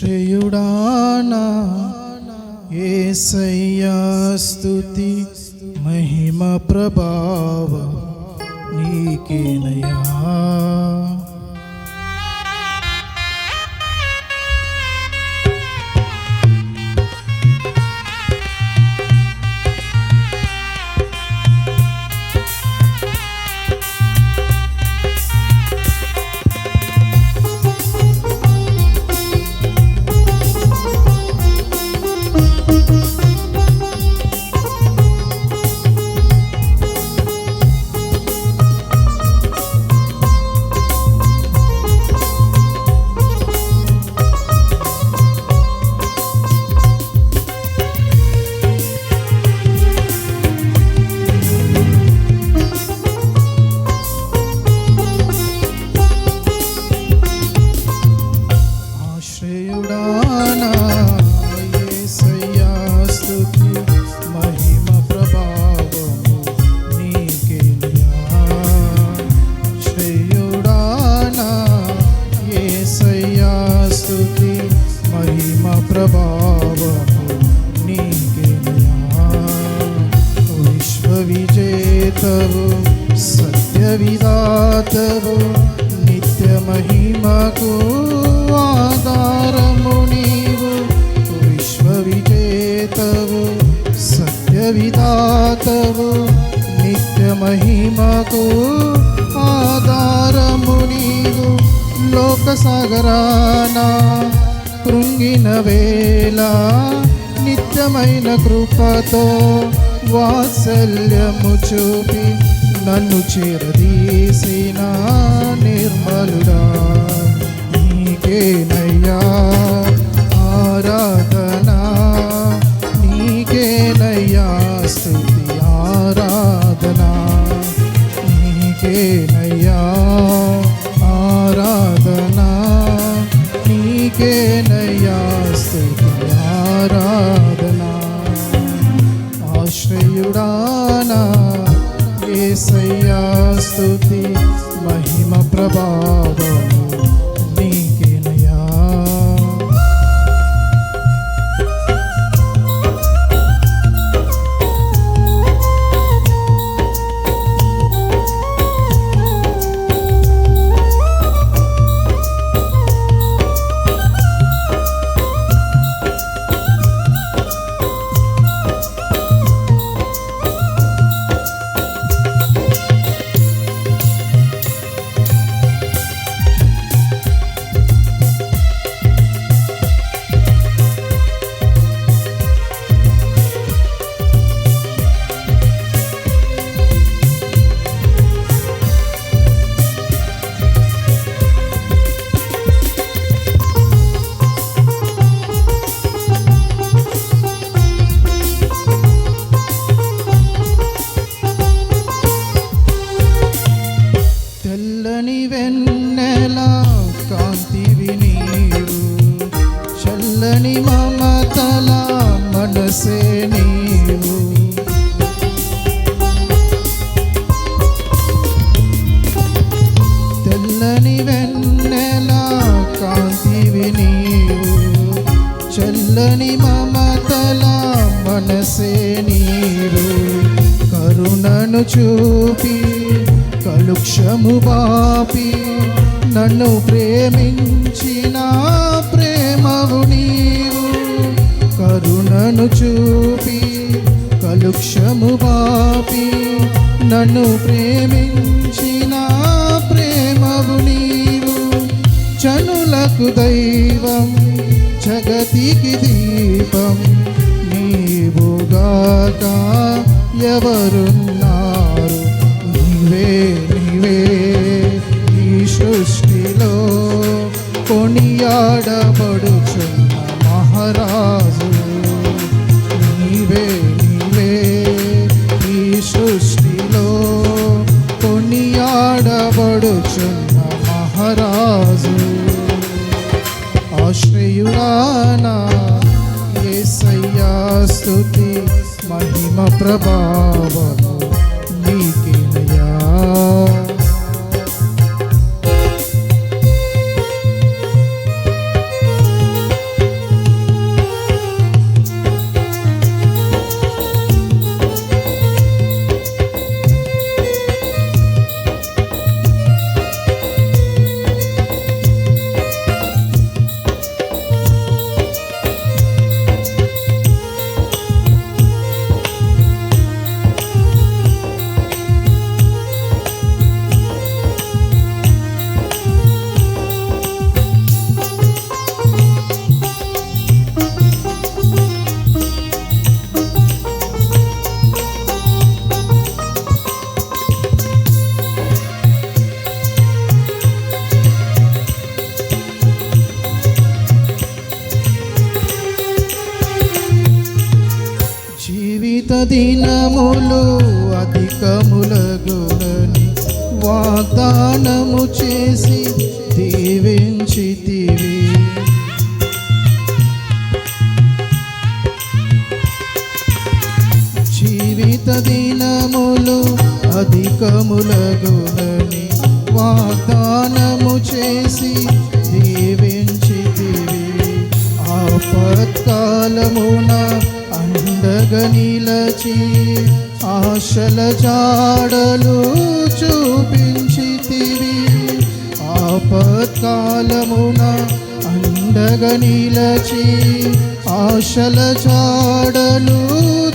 ఆశ్రయుడానా యేసయ్యా స్తుతి మహిమ ప్రభావ నీకేనయ్యా. విజేతవు సత్యవిధాతవు నిత్య మహిమకు ఆధారము నీవు. విశ్వవిజేతవు సత్యవిధాతవు నిత్య మహిమకు ఆధారము నీవు. లోకసాగరాన కృంగిన వేళ నిత్యమైన కృపతో వాత్సల్యము చూపి నన్ను చేరదీసిన నిర్మలుడా నీకేనయ్యా ఆరాధన, నీకేనయ్యా స్తుతి ఆరాధన, నీకేనయ్యా ఆరాధన, నీకేనయ్యా స్తుతి ఆరాధన. ఆశ్రయుడానా యేసయ్యా స్తుతి మహిమ ప్రభావము నీకేనయ్యా. తెల్లని వెన్నెల కాంతివి నీవు, చల్లని మమతల మనసే నీవు. తెల్లని వెన్నెల కాంతివి నీవు, చల్లని మమతల మనసే నీవు. కరుణను చూపి కలుక్షము బాపి నన్ను ప్రేమించిన ప్రేమవు నీవు. కరుణను చూపి కలుక్షము బాపి నన్ను ప్రేమించిన ప్రేమవు నీవు. జనులకు దైవం జగతికి దీపం నీవుగాక ఎవరున్నారు. నీవే నీవే ఈ సృష్టిలో కొనియాడబడుచున్న మహారాజు. నీవే నీవే ఈ సృష్టిలో కొనియాడబడుచున్న మహారాజు. ఆశ్రయుడానా యేసయ్యా స్తుతి మహిమ ప్రభావము నీకేనయ్యా. దినములు అధికములగునని వాగ్దానము చేసి దీవించితివి. జీవిత దినములు అధికములగునని వాగ్దానము చేసి దీవించితివి. ఆపత్కాలమున అండగా నిలచి ఆశల జాడలు చూపించితివి. ఆపత్కాలమున అండగా నిలచి ఆశల జాడలు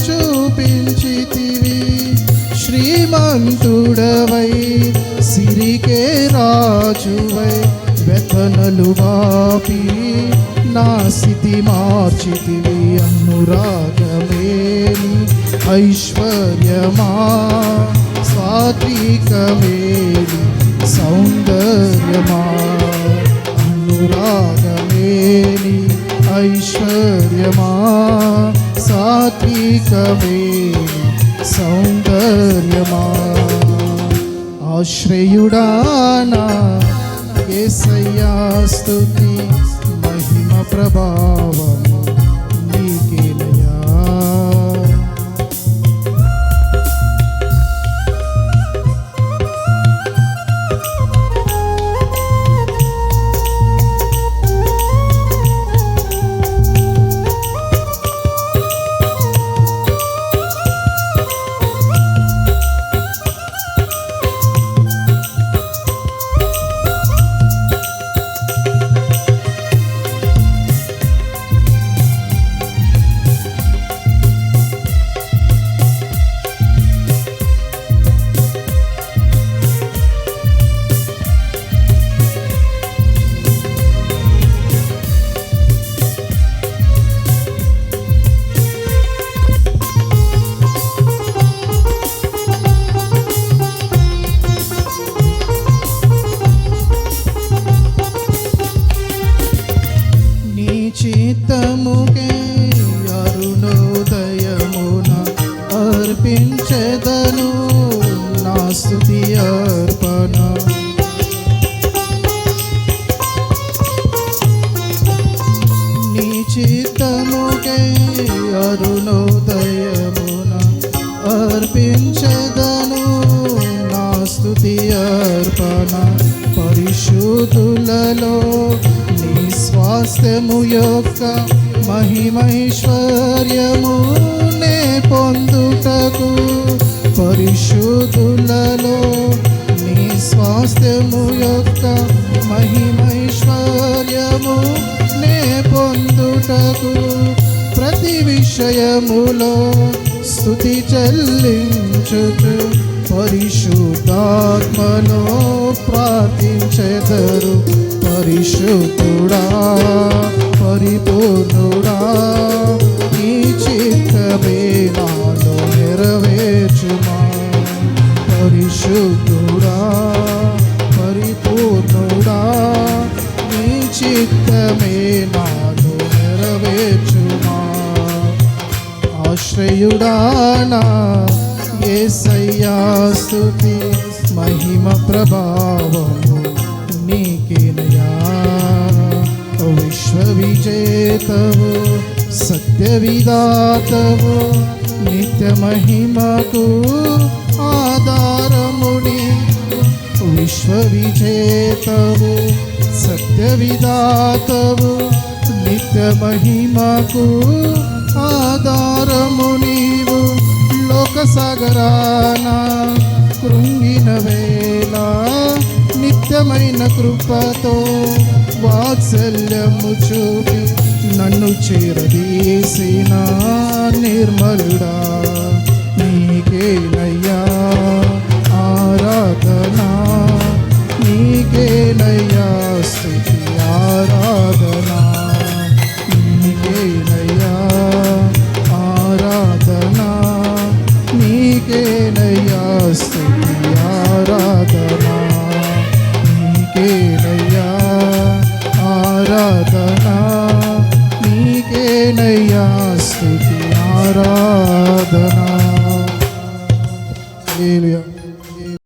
చూపించితివి. శ్రీమంతుడవై సిరికే రాజువై వ్యతనలు వాపి నా స్థితి మార్చితివి. అనురాగమేని ఐశ్వర్యమా సాత్వికమేని సౌందర్యమా. అనురాగమేని ఐశ్వర్యమా సాత్వికమేని సౌందర్యమా. ఆశ్రయుడానా యేసయ్యా స్తుతి మహిమ ప్రభావము నీకేనయ్యా. చిత్తముకే అరుణోదయమున అర్పించెదను నా స్తుతి అర్పణ. నీ చిత్తముకే అరుణోదయమున అర్పించెదను నా స్తుతి అర్పణ. పరిశుద్ధులలో నీ స్వాస్థ్యము యొక్క మహిమైశ్వర్యము నే పొందుటకు. పరిశుద్ధులలో నీ స్వాస్థ్యము యొక్క మహిమైశ్వర్యము నే పొందుటకు. ప్రతి విషయములో స్తుతి చెల్లించుచు పరిశుద్ధాత్మలో ప్రార్థించెదరు. పరిశుద్ధుడా పరిపూర్ణుడా నీ చిత్తమే నాలో నెరవేర్చుమా. పరిశుద్ధుడా పరిపూర్ణుడా నీ చిత్తమే నాలో నెరవేర్చుమా. ఆశ్రయుడానా యేసయ్యా స్తుతి మహిమ ప్రభావము నీకేనయ్యా. విశ్వవిజేతవు సత్య విధాతవు నిత్య మహిమకు ఆధారముని. విశ్వవిజేతవు సత్య విధాతవు నిత్య మహిమకు ఆధారము నీవు. లోక సాగరాన కృంగిన వేళ నిత్యమైన కృపతో వాత్సల్యము చూపి నన్ను చేరదీసిన నిర్మలుడా నీకేనయ్యా.